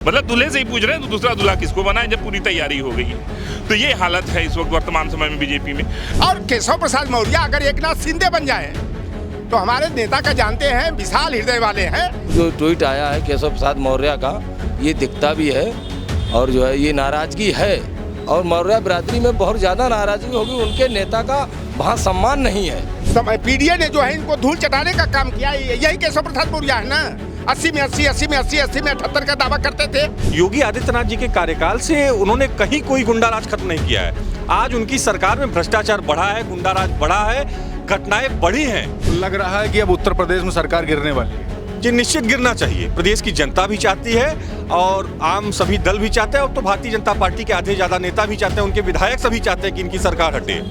मतलब दूल्हे से ही पूछ रहे हैं तो दूसरा दूल्हा किसको बनाए जब पूरी तैयारी हो गई है। तो ये हालत है इस वक्त वर्तमान समय में बीजेपी में। और केशव प्रसाद मौर्य अगर एकनाथ शिंदे बन जाए तो हमारे नेता का जानते हैं विशाल हृदय वाले हैं। जो ट्वीट आया है केशव प्रसाद मौर्य का, ये दिखता भी है और जो है ये नाराजगी है और मौर्य बिरादरी में बहुत ज़्यादा नाराजगी होगी। उनके नेता का वहाँ सम्मान नहीं है। पीडीए ने जो है इनको धूल चटाने का काम किया, यही केशव प्रसाद मौर्य है ना। 80 में 80, 80 में 80, 80 में 78 का दावा करते थे। योगी आदित्यनाथ जी के कार्यकाल से उन्होंने कहीं कोई गुंडाराज खत्म नहीं किया है। आज उनकी सरकार में भ्रष्टाचार बढ़ा है, गुंडाराज बढ़ा है, घटनाएं बढ़ी हैं। लग रहा है कि अब उत्तर प्रदेश में सरकार गिरने वाली है। ये निश्चित गिरना चाहिए। प्रदेश की जनता भी चाहती है और आम सभी दल भी चाहते हैं और तो भारतीय जनता पार्टी के आधे ज्यादा नेता भी चाहते हैं, उनके विधायक सभी चाहते हैं कि इनकी सरकार हटे।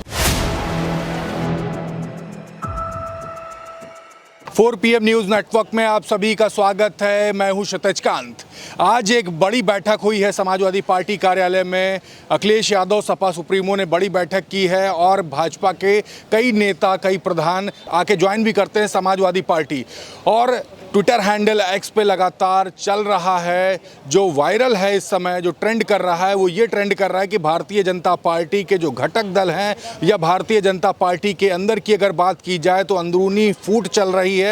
4 PM न्यूज़ नेटवर्क में आप सभी का स्वागत है। मैं हूं क्षितिज कांत। आज एक बड़ी बैठक हुई है समाजवादी पार्टी कार्यालय में। अखिलेश यादव सपा सुप्रीमो ने बड़ी बैठक की है और भाजपा के कई नेता, कई प्रधान आके ज्वाइन भी करते हैं समाजवादी पार्टी। और ट्विटर हैंडल एक्स पे लगातार चल रहा है, जो वायरल है इस समय, जो ट्रेंड कर रहा है वो ये ट्रेंड कर रहा है कि भारतीय जनता पार्टी के जो घटक दल हैं या भारतीय जनता पार्टी के अंदर की अगर बात की जाए तो अंदरूनी फूट चल रही है।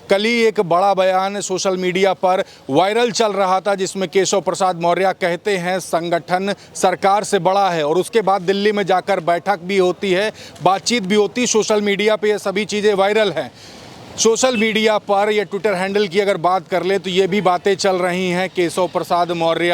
कल ही एक बड़ा बयान सोशल मीडिया पर वायरल चल रहा था जिसमें केशव प्रसाद मौर्य कहते हैं संगठन सरकार से बड़ा है, और उसके बाद दिल्ली में जाकर बैठक भी होती है, बातचीत भी होती है। सोशल मीडिया पे ये सभी चीज़ें वायरल हैं। सोशल मीडिया पर या ट्विटर हैंडल की अगर बात कर ले तो ये भी बातें चल रही हैं केशव प्रसाद मौर्य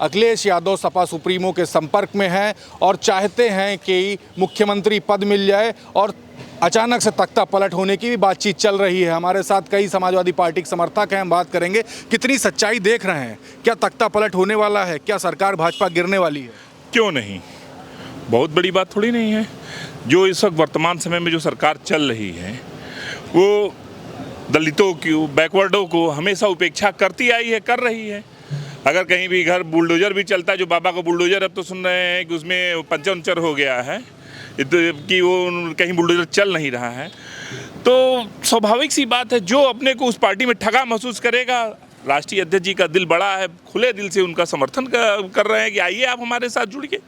अखिलेश यादव सपा सुप्रीमो के संपर्क में हैं और चाहते हैं कि मुख्यमंत्री पद मिल जाए, और अचानक से तख्ता पलट होने की भी बातचीत चल रही है। हमारे साथ कई समाजवादी पार्टी के समर्थक हैं, हम बात करेंगे कितनी सच्चाई देख रहे हैं। क्या तख्ता पलट होने वाला है? क्या सरकार भाजपा गिरने वाली है? क्यों नहीं, बहुत बड़ी बात थोड़ी नहीं है। जो इस वक्त वर्तमान समय में जो सरकार चल रही है वो दलितों की, बैकवर्डों को हमेशा उपेक्षा करती आई है, कर रही है। अगर कहीं भी घर बुलडोजर भी चलता है, जो बाबा का बुलडोजर अब तो सुन रहे हैं कि उसमें पंचर उंचर हो गया है कि वो कहीं बुलडोजर चल नहीं रहा है, तो स्वाभाविक सी बात है जो अपने को उस पार्टी में ठगा महसूस करेगा। राष्ट्रीय अध्यक्ष जी का दिल बड़ा है, खुले दिल से उनका समर्थन कर रहे हैं कि आइए आप हमारे साथ जुड़िए।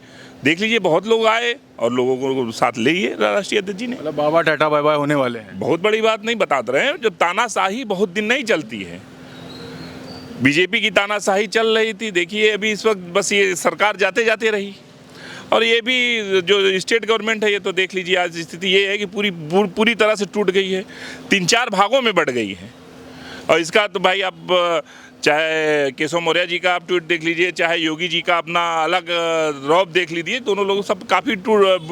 देख लीजिए बहुत लोग आए और लोगों को साथ ले लिए राष्ट्रीय अध्यक्ष जी ने। मतलब बाबा टाटा बाय बाय होने वाले हैं। बहुत बड़ी बात नहीं बता रहे हैं। जब तानाशाही बहुत दिन नहीं चलती है, बीजेपी की तानाशाही चल रही थी, देखिए अभी इस वक्त बस ये सरकार जाते जाते रही, और ये भी जो स्टेट गवर्नमेंट है ये तो देख लीजिए आज स्थिति ये है कि पूरी तरह से टूट गई है, 3-4 भागों में बढ़ गई है। और इसका तो भाई आप चाहे केशव मौर्य जी का आप ट्वीट देख लीजिए, चाहे योगी जी का अपना अलग रौब देख लीजिए, दोनों लोग सब काफ़ी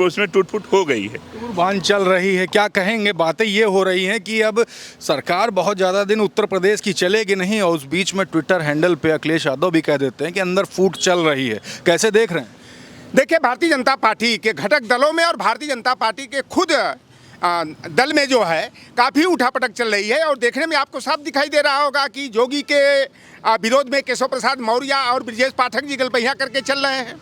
उसमें टूट फूट हो गई है, बांध चल रही है। क्या कहेंगे? बातें ये हो रही हैं कि अब सरकार बहुत ज़्यादा दिन उत्तर प्रदेश की चलेगी नहीं, और उस बीच में ट्विटर हैंडल पे अखिलेश यादव भी कह देते हैं कि अंदर फूट चल रही है। कैसे देख रहे हैं? देखिए, भारतीय जनता पार्टी के घटक दलों में और भारतीय जनता पार्टी के खुद दल में जो है काफ़ी उठापटक चल रही है, और देखने में आपको साफ दिखाई दे रहा होगा कि जोगी के विरोध में केशव प्रसाद मौर्य और ब्रजेश पाठक जी गलबैया करके चल रहे हैं।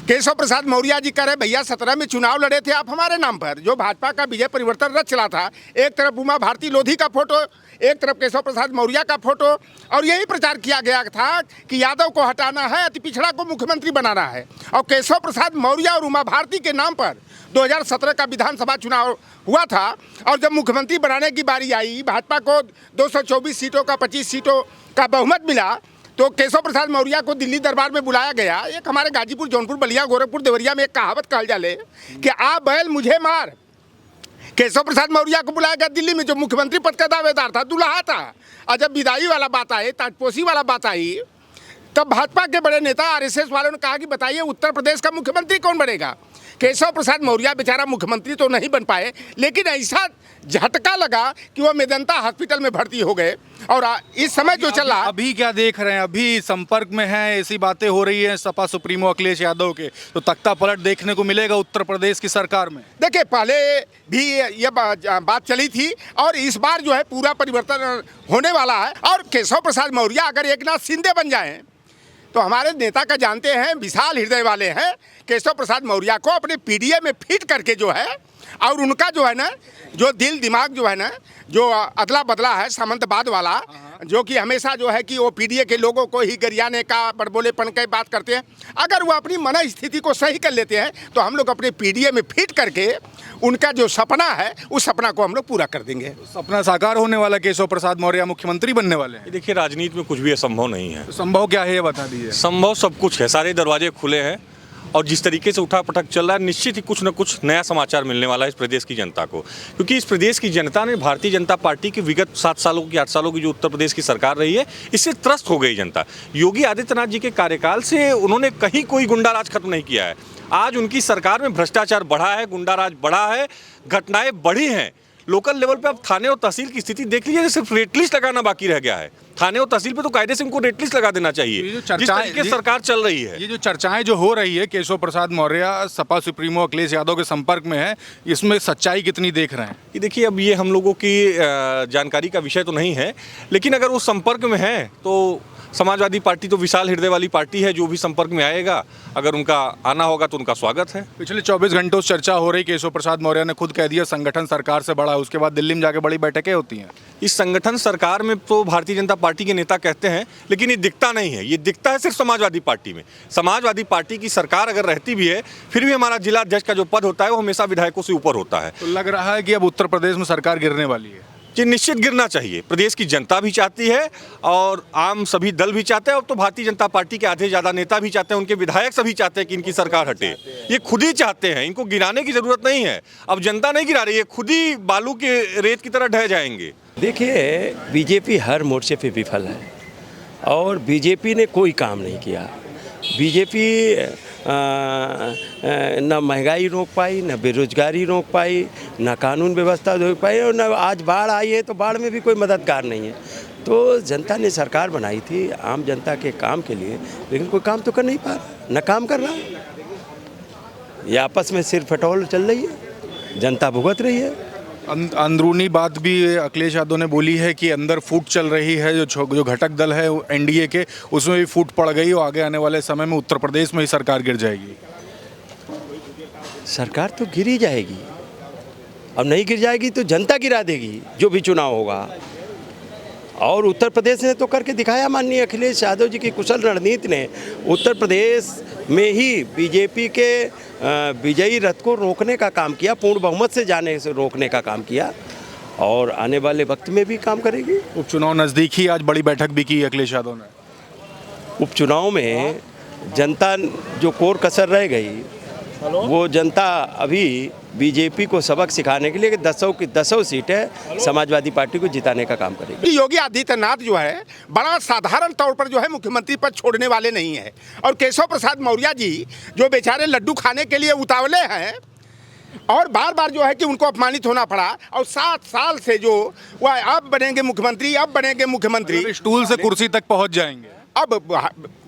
केशव प्रसाद मौर्य जी कह रहे भैया 17 में चुनाव लड़े थे आप हमारे नाम पर, जो भाजपा का विजय परिवर्तन रथ चला था। एक तरफ उमा भारती लोधी का फोटो, एक तरफ केशव प्रसाद मौर्य का फोटो, और यही प्रचार किया गया था कि यादव को हटाना है, अति पिछड़ा को मुख्यमंत्री बनाना है। और केशव प्रसाद मौर्य और उमा भारती के नाम पर 2017 का विधानसभा चुनाव हुआ था, और जब मुख्यमंत्री बनाने की बारी आई, भाजपा को 224 सीटों का 25 सीटों का बहुमत मिला, तो केशव प्रसाद मौर्य को दिल्ली दरबार में बुलाया गया। एक हमारे गाजीपुर, जौनपुर, बलिया, गोरखपुर, देवरिया में एक कहावत कहल जाले कि आ बैल मुझे मार। केशव प्रसाद मौर्य को बुलाया गया दिल्ली में, जो मुख्यमंत्री पद का दावेदार था, दुल्हा था। और जब विदाई वाला बात आई, ताजपोशी वाला बात आई, तब भाजपा के बड़े नेता RSS वालों ने कहा कि बताइए उत्तर प्रदेश का मुख्यमंत्री कौन बनेगा। केशव प्रसाद मौर्य बेचारा मुख्यमंत्री तो नहीं बन पाए, लेकिन ऐसा झटका लगा कि वो मेदंता हॉस्पिटल में भर्ती हो गए। और इस समय जो चला, अभी क्या देख रहे हैं? अभी संपर्क में हैं, ऐसी बातें हो रही हैं सपा सुप्रीमो अखिलेश यादव के, तो तख्ता पलट देखने को मिलेगा उत्तर प्रदेश की सरकार में। देखिए पहले भी ये बात चली थी, और इस बार जो है पूरा परिवर्तन होने वाला है। और केशव प्रसाद मौर्य अगर एकनाथ शिंदे बन जाए तो हमारे नेता का जानते हैं विशाल हृदय वाले हैं, केशव प्रसाद मौर्य को अपने पीडीए में फिट करके जो है, और उनका जो है ना, जो दिल दिमाग जो है ना, जो अदला बदला है सामंतवाद वाला, जो कि हमेशा जो है कि वो पीडीए के लोगों को ही गरियाने का बड़बोलेपन की बात करते हैं। अगर वो अपनी मन स्थिति को सही कर लेते हैं तो हम लोग अपने पीडीए में फिट करके उनका जो सपना है उस सपना को हम लोग पूरा कर देंगे। सपना साकार होने वाला, केशव प्रसाद मौर्य मुख्यमंत्री बनने वाले हैं। देखिए, राजनीति में कुछ भी असंभव नहीं है। तो संभव क्या है ये बता दीजिए। संभव सब कुछ है, सारे दरवाजे खुले हैं और जिस तरीके से उठा पटक चल रहा है, निश्चित ही कुछ न कुछ नया समाचार मिलने वाला है इस प्रदेश की जनता को। क्योंकि इस प्रदेश की जनता ने भारतीय जनता पार्टी की विगत 7 सालों की 8 सालों की जो उत्तर प्रदेश की सरकार रही है, इससे त्रस्त हो गई जनता। योगी आदित्यनाथ जी के कार्यकाल से उन्होंने कहीं कोई गुंडाराज खत्म नहीं किया है। आज उनकी सरकार में भ्रष्टाचार बढ़ा है, गुंडाराज बढ़ा है, घटनाएं बढ़ी हैं। लोकल लेवल पे अब थाने और तहसील की स्थिति देख लीजिए, सिर्फ रेट लिस्ट लगाना बाकी रह गया है। थाने और तहसील पे तो कायदे से उनको रेट लिस्ट लगा देना चाहिए। जो जिस तरीके से सरकार चल रही है, ये जो चर्चाएं जो हो रही है, केशव प्रसाद मौर्य सपा सुप्रीमो अखिलेश यादव के संपर्क में है, इसमें सच्चाई कितनी देख रहे हैं? कि देखिए, अब ये हम लोगों की जानकारी का विषय तो नहीं है, लेकिन अगर वो संपर्क में है तो समाजवादी पार्टी तो विशाल हृदय वाली पार्टी है। जो भी संपर्क में आएगा, अगर उनका आना होगा तो उनका स्वागत है। पिछले 24 घंटों से चर्चा हो रही, केशव प्रसाद मौर्य ने खुद कह दिया संगठन सरकार से बड़ा है, उसके बाद दिल्ली में जाके बड़ी बैठकें होती हैं। इस संगठन सरकार में तो भारतीय जनता पार्टी के नेता कहते हैं, लेकिन ये दिखता नहीं है। ये दिखता है सिर्फ समाजवादी पार्टी में। समाजवादी पार्टी की सरकार अगर रहती भी है, फिर भी हमारा जिला अध्यक्ष का जो पद होता है वो हमेशा विधायकों से ऊपर होता है। तो लग रहा है कि अब उत्तर प्रदेश में सरकार गिरने वाली है। ये निश्चित गिरना चाहिए। प्रदेश की जनता भी चाहती है और आम सभी दल भी चाहते हैं, और तो भारतीय जनता पार्टी के आधे ज़्यादा नेता भी चाहते हैं, उनके विधायक सभी चाहते हैं कि इनकी सरकार हटे। ये खुद ही चाहते हैं, इनको गिराने की ज़रूरत नहीं है। अब जनता नहीं गिरा रही है, खुद ही बालू के रेत की तरह ढह जाएंगे। देखिए, बीजेपी हर मोर्चे पे विफल है और बीजेपी ने कोई काम नहीं किया। बीजेपी न महंगाई रोक पाई, न बेरोजगारी रोक पाई, न कानून व्यवस्था रोक पाई, और न आज बाढ़ आई है तो बाढ़ में भी कोई मददगार नहीं है। तो जनता ने सरकार बनाई थी आम जनता के काम के लिए, लेकिन कोई काम तो कर नहीं पा रहा, न काम कर रहा। ये आपस में सिर फटोल चल रही है, जनता भुगत रही है। अंदरूनी बात भी अखिलेश यादव ने बोली है कि अंदर फूट चल रही है, जो घटक दल है एनडीए के, उसमें भी फूट पड़ गई और आगे आने वाले समय में उत्तर प्रदेश में ही सरकार गिर जाएगी। सरकार तो गिर ही जाएगी, अब नहीं गिर जाएगी तो जनता गिरा देगी जो भी चुनाव होगा। और उत्तर प्रदेश ने तो करके दिखाया, माननीय अखिलेश यादव जी की कुशल रणनीति ने उत्तर प्रदेश में ही बीजेपी के विजयी रथ को रोकने का काम किया, पूर्ण बहुमत से जाने से रोकने का काम किया, और आने वाले वक्त में भी काम करेगी। उपचुनाव नज़दीक ही, आज बड़ी बैठक भी की अखिलेश यादव ने। उपचुनाव में जनता जो कोर कसर रह गई, वो जनता अभी बीजेपी को सबक सिखाने के लिए कि 10 सीटें समाजवादी पार्टी को जिताने का काम करेगी। योगी आदित्यनाथ जो है बड़ा साधारण तौर पर जो है मुख्यमंत्री पद छोड़ने वाले नहीं है, और केशव प्रसाद मौर्य जी जो बेचारे लड्डू खाने के लिए उतावले हैं और बार बार जो है कि उनको अपमानित होना पड़ा, और 7 साल से जो वह अब बनेंगे मुख्यमंत्री, अब बनेंगे मुख्यमंत्री, स्टूल से कुर्सी तक पहुंच जाएंगे। अब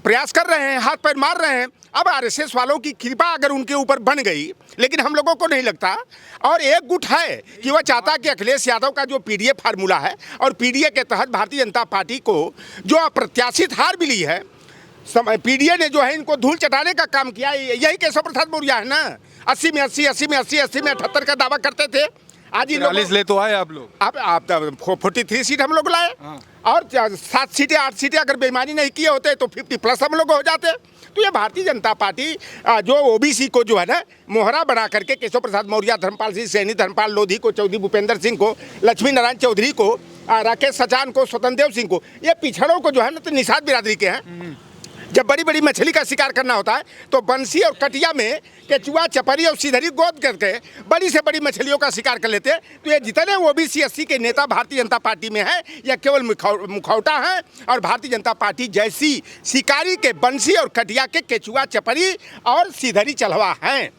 प्रयास कर रहे हैं, हाथ पैर मार रहे हैं। अब आरएसएस वालों की कृपा अगर उनके ऊपर बन गई, लेकिन हम लोगों को नहीं लगता, और एक गुट है कि वह चाहता कि अखिलेश यादव का जो पीडीए फार्मूला है और पीडीए के तहत भारतीय जनता पार्टी को जो अप्रत्याशित हार मिली है, पीडीए ने जो है इनको धूल चटाने का काम किया। यही केशव प्रसाद मौर्य है ना। 80 में 80, 80 में 80, 80 में 78 का दावा करते थे। आज ही 40 ले तो आए आप लोग। आप 43 सीट हम लोग लाए, और 7 सीटें 8 सीटें अगर बेईमानी नहीं किए होते तो 50+ हम लोग हो जाते। तो ये भारतीय जनता पार्टी जो ओबीसी को जो है ना मोहरा बना करके केशव प्रसाद मौर्य, धर्मपाल सिंह सैनी, धर्मपाल लोधी को, चौधरी भूपेंद्र सिंह को, लक्ष्मी नारायण चौधरी को, राकेश सचान को, स्वतंत्र देव सिंह को, ये पिछड़ों को जो है ना तो निषाद बिरादरी के हैं। जब बड़ी बड़ी मछली का शिकार करना होता है तो बंसी और कटिया में केचुआ, चपरी और सीधरी गोद करके बड़ी से बड़ी मछलियों का शिकार कर लेते हैं। तो ये जितने ओबीसी 80 के नेता भारतीय जनता पार्टी में हैं, यह केवल मुखौटा हैं, और भारतीय जनता पार्टी जैसी शिकारी के बंसी और कटिया के केचुआ, चपरी और सीधरी चलवा हैं।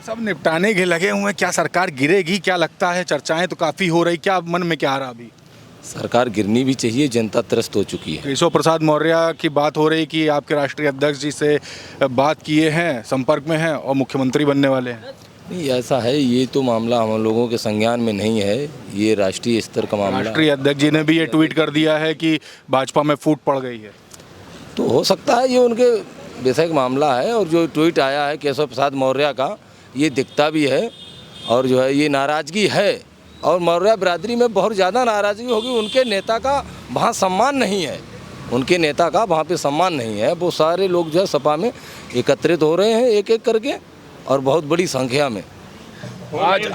सब निपटाने के लगे हुए हैं। क्या सरकार गिरेगी? क्या लगता है? चर्चाएं तो काफ़ी हो रही, क्या मन में क्या आ रहा अभी? सरकार गिरनी भी चाहिए, जनता त्रस्त हो चुकी है। केशव प्रसाद मौर्य की बात हो रही कि आपके राष्ट्रीय अध्यक्ष जी से बात किए हैं, संपर्क में हैं और मुख्यमंत्री बनने वाले हैं। नहीं, ऐसा है, ये तो मामला हम लोगों के संज्ञान में नहीं है, ये राष्ट्रीय स्तर का मामला। राष्ट्रीय अध्यक्ष जी ने भी ये ट्वीट कर दिया है कि भाजपा में फूट पड़ गई है। तो हो सकता है ये उनके विषय का मामला है, और जो ट्वीट आया है केशव प्रसाद मौर्य का, ये दिखता भी है, और जो है ये नाराज़गी है और मौर्य बिरादरी में बहुत ज़्यादा नाराज़गी होगी। उनके नेता का वहाँ सम्मान नहीं है, उनके नेता का वहाँ पे सम्मान नहीं है। वो सारे लोग जो है सपा में एकत्रित हो रहे हैं एक एक करके और बहुत बड़ी संख्या में।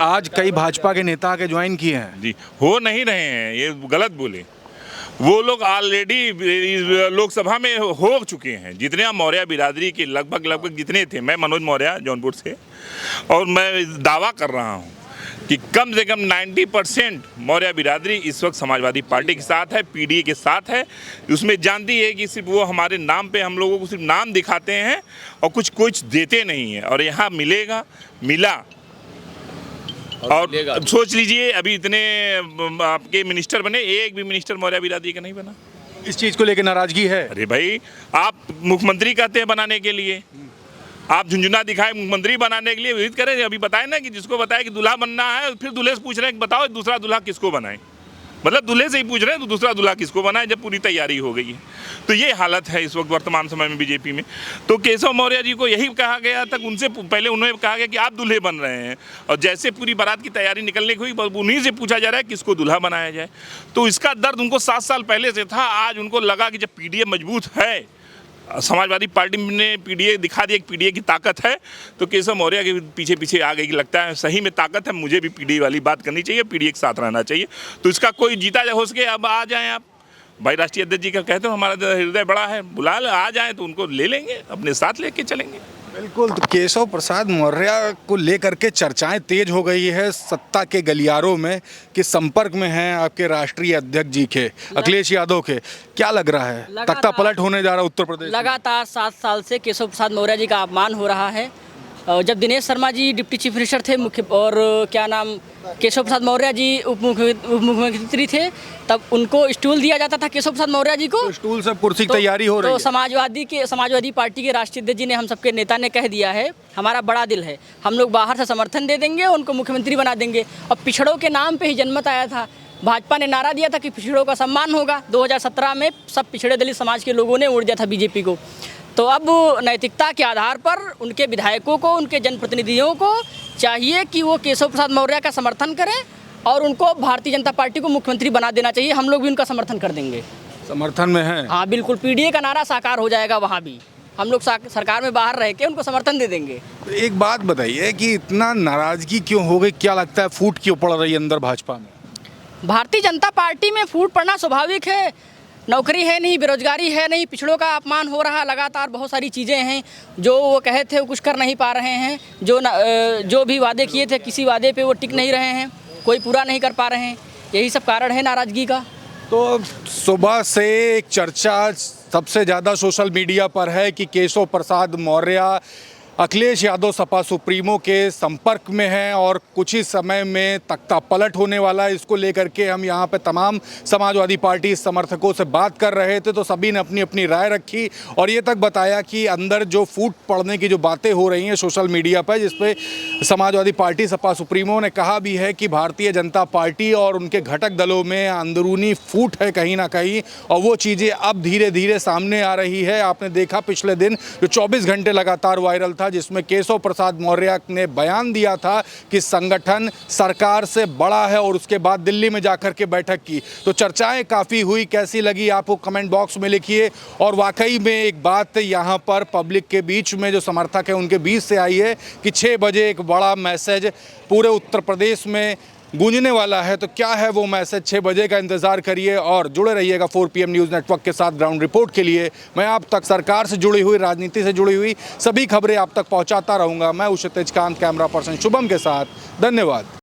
आज कई भाजपा के नेता के ज्वाइन किए हैं। जी, हो नहीं रहे हैं, ये गलत बोले। वो लोग ऑलरेडी लोकसभा में हो चुके हैं। जितने मौर्य बिरादरी के लगभग जितने थे, मैं मनोज मौर्य जौनपुर से, और मैं दावा कर रहा हूँ कि कम से कम 90% मौर्य बिरादरी इस वक्त समाजवादी पार्टी के साथ है, पीडीए के साथ है। उसमें जानती है कि सिर्फ वो हमारे नाम पे हम लोगों को सिर्फ नाम दिखाते हैं और कुछ देते नहीं हैं। और यहाँ मिला और सोच लीजिए, अभी इतने आपके मिनिस्टर बने, एक भी मिनिस्टर मौर्य बिरादरी का नहीं बना। इस चीज़ को लेकर नाराजगी है। अरे भाई, आप मुख्यमंत्री कहते हैं बनाने के लिए, आप झुंझुना दिखाए मुख्यमंत्री बनाने के लिए विरोध करें। अभी बताए ना कि जिसको बताए कि दूल्हा बनना है, फिर दूल्हे से पूछ रहे हैं कि बताओ दूसरा दूल्हा किसको बनाए। मतलब दूल्हे से ही पूछ रहे हैं तो दूसरा दूल्हा किसको बनाए, जब पूरी तैयारी हो गई है। तो ये हालत है इस वक्त वर्तमान समय में बीजेपी में। तो केशव मौर्य जी को यही कहा गया था, उनसे पहले उन्होंने कहा गया कि आप दूल्हे बन रहे हैं, और जैसे पूरी बारात की तैयारी निकलने की हुई, उन्हीं से पूछा जा रहा है किसको दूल्हा बनाया जाए। तो इसका दर्द उनको 7 साल पहले से था। आज उनको लगा कि जब पीडीए मजबूत है, समाजवादी पार्टी ने पीडीए दिखा दिया कि पीडीए की ताकत है, तो केशव मौर्य के पीछे पीछे आ गई कि लगता है सही में ताकत है, मुझे भी पीडीए वाली बात करनी चाहिए, पीडीए के साथ रहना चाहिए। तो इसका कोई जीता हो सके, अब आ जाएं आप। भाई राष्ट्रीय अध्यक्ष जी का कहते हो हमारा हृदय बड़ा है, बुला आ जाएं तो उनको ले लेंगे, अपने साथ लेके चलेंगे। बिल्कुल। तो केशव प्रसाद मौर्य को लेकर के चर्चाएं तेज हो गई है सत्ता के गलियारों में, कि संपर्क में हैं आपके राष्ट्रीय अध्यक्ष जी के, अखिलेश यादव के। क्या लग रहा है, तख्ता पलट होने जा रहा है उत्तर प्रदेश? लगातार 7 साल से केशव प्रसाद मौर्य जी का अपमान हो रहा है। जब Dinesh Sharma ji deputy chief minister थे और केशव प्रसाद मौर्य जी उप मुख्यमंत्री थे, तब उनको स्टूल दिया जाता था केशव प्रसाद मौर्य जी को। तो स्टूल से कुर्सी की तैयारी हो रही है। तो समाजवादी पार्टी के राष्ट्रीय अध्यक्ष जी ने, हम सबके नेता ने कह दिया है, हमारा बड़ा दिल है, हम लोग बाहर से समर्थन दे देंगे, उनको मुख्यमंत्री बना देंगे। और पिछड़ों के नाम पे ही जनमत आया था। भाजपा ने नारा दिया था कि पिछड़ों का सम्मान होगा। 2017 में सब पिछड़े दलित समाज के लोगों ने वोट दिया था बीजेपी को। तो अब नैतिकता के आधार पर उनके विधायकों को, उनके जनप्रतिनिधियों को चाहिए कि वो केशव प्रसाद मौर्य का समर्थन करें और उनको भारतीय जनता पार्टी को मुख्यमंत्री बना देना चाहिए। हम लोग भी उनका समर्थन कर देंगे। समर्थन में है? हाँ बिल्कुल, पीडीए का नारा साकार हो जाएगा। वहाँ भी हम लोग सरकार में बाहर रह के उनको समर्थन दे देंगे। तो एक बात बताइए कि इतना नाराजगी क्यों हो गई? क्या लगता है फूट क्यों पड़ रही है अंदर भाजपा में? भारतीय जनता पार्टी में फूट पड़ना स्वाभाविक है। नौकरी है नहीं, बेरोजगारी है नहीं, पिछड़ों का अपमान हो रहा, लगातार बहुत सारी चीज़ें हैं जो वो कहे थे वो कुछ कर नहीं पा रहे हैं। जो भी वादे किए थे, किसी वादे पे वो टिक नहीं रहे हैं, कोई पूरा नहीं कर पा रहे हैं। यही सब कारण है नाराज़गी का। तो सुबह से एक चर्चा सबसे ज़्यादा सोशल मीडिया पर है कि केशव प्रसाद मौर्य अखिलेश यादव सपा सुप्रीमो के संपर्क में हैं और कुछ ही समय में तख्ता पलट होने वाला है। इसको लेकर के हम यहाँ पे तमाम समाजवादी पार्टी समर्थकों से बात कर रहे थे, तो सभी ने अपनी अपनी राय रखी और ये तक बताया कि अंदर जो फूट पड़ने की जो बातें हो रही हैं सोशल मीडिया पर, जिसपे समाजवादी पार्टी सपा सुप्रीमो ने कहा भी है कि भारतीय जनता पार्टी और उनके घटक दलों में अंदरूनी फूट है कहीं ना कहीं, और वो चीज़ें अब धीरे धीरे सामने आ रही है। आपने देखा पिछले दिन जो 24 घंटे लगातार वायरल था, जिसमें केशव प्रसाद मौर्य ने बयान दिया था कि संगठन सरकार से बड़ा है, और उसके बाद दिल्ली में जाकर के बैठक की। तो चर्चाएं काफ़ी हुई, कैसी लगी आपको कमेंट बॉक्स में लिखिए। और वाकई में एक बात यहाँ पर पब्लिक के बीच में जो समर्थक है उनके बीच से आई है कि 6 बजे एक बड़ा मैसेज पूरे उत्तर प्रदेश में गूंजने वाला है। तो क्या है वो मैसेज? 6 बजे का इंतज़ार करिए और जुड़े रहिएगा 4 PM न्यूज़ नेटवर्क के साथ। ग्राउंड रिपोर्ट के लिए मैं आप तक सरकार से जुड़ी हुई, राजनीति से जुड़ी हुई सभी खबरें आप तक पहुंचाता रहूंगा। मैं क्षितिज कांत, कैमरा पर्सन शुभम के साथ। धन्यवाद।